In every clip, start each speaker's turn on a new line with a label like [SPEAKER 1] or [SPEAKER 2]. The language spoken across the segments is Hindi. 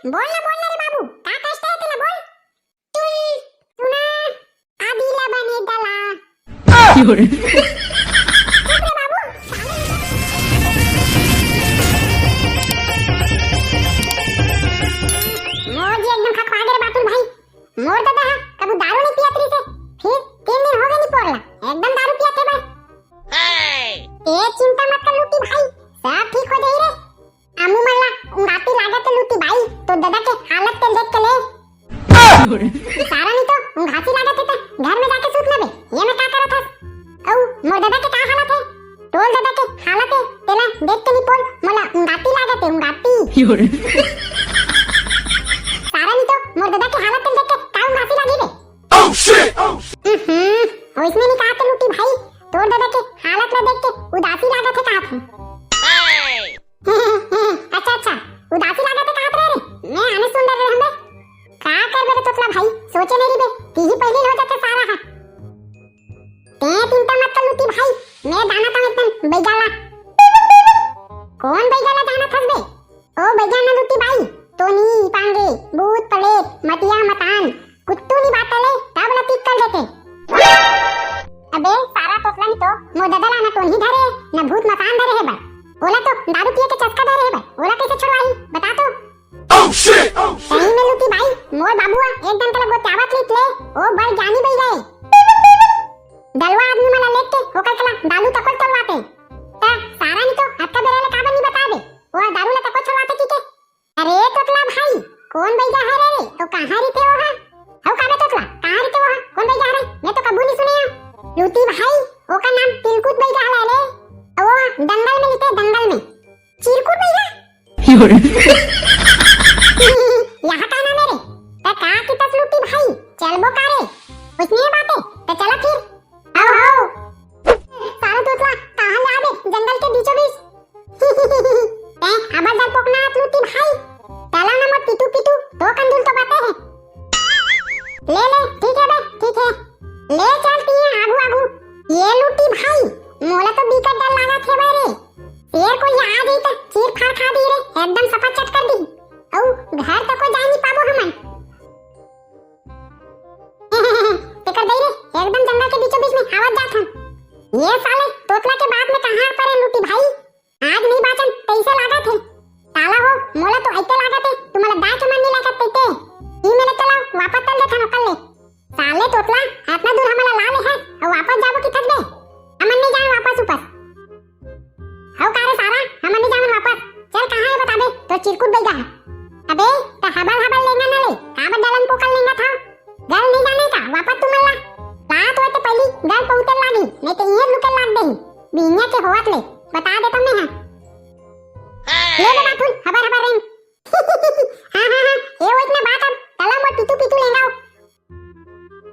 [SPEAKER 1] बोल ना रे बाबू, का कष्ट आहे तुला बोल. तुला आदिला बने दला. चुप रे बाबू. मोर जी एकदम खा गए बातुल भाई. मोर दादा कभी दारू नहीं पिया तरी से. फिर 3 दिन हो गए नहीं पोरला. एकदम दारू पिया थे भाई. ए चिंता मत कर लूटी भाई, सब ठीक हो जाई रे. आमू मल्ला उंगाती लागत लूटी भाई, तो दादा के हालत ते देख के ले. सारा नहीं तो उंगाती लागत है घर में जाके सूत लेबे. ये मैं का करत हस. औ मोर दादा के का हालत है, टोल दादा के हालत है तेला देख के नहीं पोल मला उंगाती लागत है उंगाती. सारा नहीं तो मोर दादा के हालत ते देख के का उंगाती लागी रे. Oh shit. ओइसने नहीं कहा के लूटी भाई, तोर दादा के हालत ला देख के उदासी लागत है कहा था. अच्छा उदासी लागत है कहा रे. मैं आने सुन रहे हमबे का कर बे तोतला भाई, सोचे नहीं बे तीही पहले हो जाते सारा है. ते चिंता मत कर लूटी भाई, मैं दाना ता एकदम बैगाला. कौन बैगाला दाना थस बे. ओ बैगाना लूटी भाई, तोनी पांगे भूत पड़े मटिया मतान कुत्तू नी बातले तब लतीक कर देते. अबे सारा तोतला नहीं तो मोर दादा ना तो नहीं धरे ना भूत मकान धरे है बा. ओला तो दारू पिए के चस्का धरे है बा. ओला कैसे छुड़वाई बता तो. Oh shit. सही में लूटी भाई, मोर बाबूआ एकदम तले गोतावत लीत ले. ओ बड़ जानी बई गए. दलवा आदमी मला लेके होकर कला दारू तक चलवाते. ता सारा नहीं तो हत्ता बेरेले काबा नहीं बता दे. वो दारू ला तक चलवाते की के. अरे तोतला भाई कौन बैगा है रे. तो कहां रहते हो हा. हौ काबे तोतला कहां रहते हो हा. कौन बैगा है. मैं तो कबू नहीं सुने. लूटी भाई ओका नाम तिलकुट बैगा है ले. वो दंगल में लेते दंगल में चिरकुट बैगा. यहाँ का नाम है रे. ता का की तस लूटी भाई चलबो का रे. उसने ये बातें तो चला फिर. आओ सारा तोतला कहां ला दे जंगल के बीचों बीच. ए आबादर पोकना लूटी भाई चला ना मत पिटू तो कंदुल तो बातें है. ले ठीक है बे ठीक है ले चलती है आगू. ये लूटी भाई मोला तो बीकर डर लगा थे बे रे. शेर को यहाँ आ गई तो चीर फाड़ खा दी रे. एकदम सफा चट कर दी. औ घर तक को जा नहीं पाबो हमन. टिकर दई रे एकदम जंगल के बीचों बीच में आवाज जात हन. ये साले तोतला के बात में कहां पर है लूटी भाई. आज नहीं बाचन कैसे लागत है. ताला हो मोला तो ऐसे लागत है तुम्हारा दांत मन नहीं लागत तेते. ई मेरे चला वापस चल दे थानो कल ले. साले तोतला इतना दूर हमारा ला ले है और वापस जाबो की थक दे. हमन नहीं जाए वापस ऊपर. हाउ कारे सारा हमन नहीं जावन वापस. चल कहां है बता दे तो चिरकुट बैगा है. अबे तो हबल लेंगा ना ले काबा दलन पोकल लेंगा था. गल नहीं जाने का वापस तुम ला रात होते पहली गल पहुंचने लागी नहीं तो ये लुके लाग दे बीनिया के होवत ले बता दे तुमने. हां ले बता फुल हबर रिंग. हां ये वो इतना बात अब तला मत पिटू लेंगा.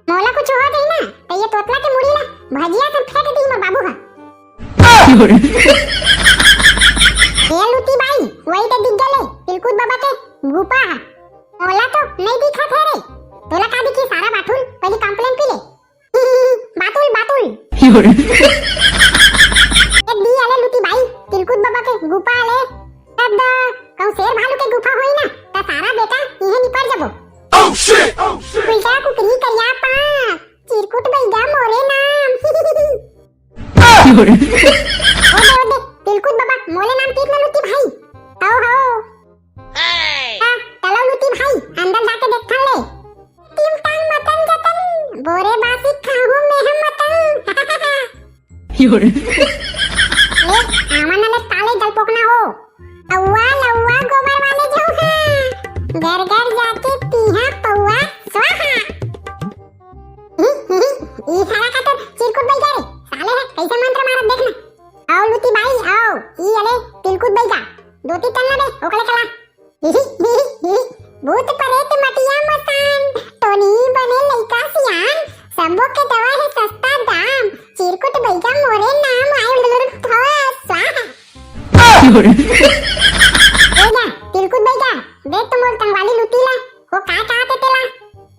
[SPEAKER 1] मोला कुछ हो गई ना तो ये तोतला के मुड़ी ला भजिया तो फेंक दी मोर बाबू हा. ये लूटी भाई वही तो दिख गले तिलकुट बाबा के गुफा है. मोला तो नहीं दिखा थे रे. तोला का दिखी सारा बातुल पहली कंप्लेंट पी ले. बातुल एक दी आले लूटी भाई तिलकुट बाबा के गुफा आले तब कौ शेर भालू के गुफा होई ना ता सारा बेटा इहे निपर जबो. ओह शिट कुइसा कुकरी करिया पा चिरकुट बैगा मोरे नाम. ओ दे तिलकुट बाबा मोले नाम तीत ना लूटी भाई. हो चलो लूटी भाई अंदर जाके देख थन ले. टिम टांग मतन जतन बोरे बासी खाहू में हम मतन. ले आमन ले ताले गल पोकना हो. अव्वा लव्वा गोबर वाले जाऊ हां घर घर जाके पीहा पौवा स्वाहा. ई सारा का तो चिरकुट बैगा रे साले है कैसे मंत्र मारत देखना. आओ लूटी भाई आओ ई अले तिलकुट बैगा दोती चलना बे ओकले चला. भूत परेत मटिया मसान तोनी बने लइका सियान सबो के दवा है सस्ता दाम चिरकुट बैगा मोरे नाम आए स्वाहा. ओजा तिलकुट बैगा देख तुम मोर तंगवाली लूटी ला वो का चाहते तेला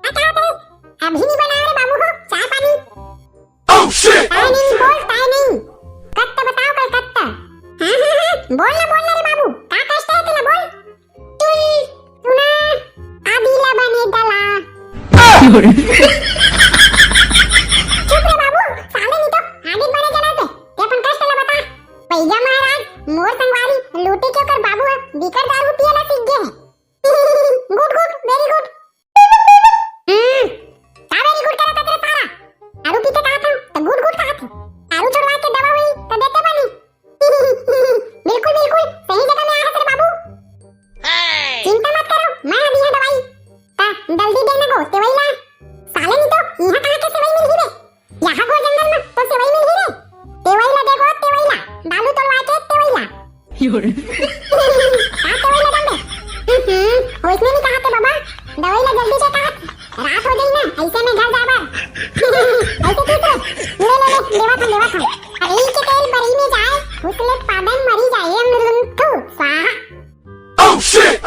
[SPEAKER 1] का चाहते अभी नहीं बना रे बाबू हो चाय पानी. ओह शिट नहीं बोल ताई नहीं कत्ता बताओ कल कत्ता. हां बोल ना रे बाबू का कष्ट है तेला बोल. तुना चुप रे बाबू, साले नहीं तो आगे बढ़े जनाते ते पण कष्टाला बता. पैजा महाराज मोर संगवारी लूटी के कर बाबू बिकर दारू पियाला सीख गए हैं. Good good very good. का वेरी गुड करत रे सारा. दारू पीते कहा था तो गुड गुड कहा था. दारू छुड़वा के दवा हुई तो देते बनी. बिल्कुल बिल्कुल सही जगह में आया रे बाबू. चिंता मत करो, मैं अभी है दवाई ता जल्दी देना को तेवईला. साले नहीं तो यहाँ कहाँ के सेवई मिल गिरे. यहाँ को जंगल में तो सेवई मिल गिरे. तेवईला देखो तेवईला डालू तोड़वा के तेवईला. कहाँ तेवईला दंडे. हो इसने नहीं कहा थे बाबा. दवाईला जल्दी से कहा. रात हो गई ना ऐसे में घर जा बार. ऐसे ठीक है. ले देवा था. अरे के तेल बरी में जाए उसले पादन मरी जाए. तू स्वाहा.
[SPEAKER 2] Oh shit!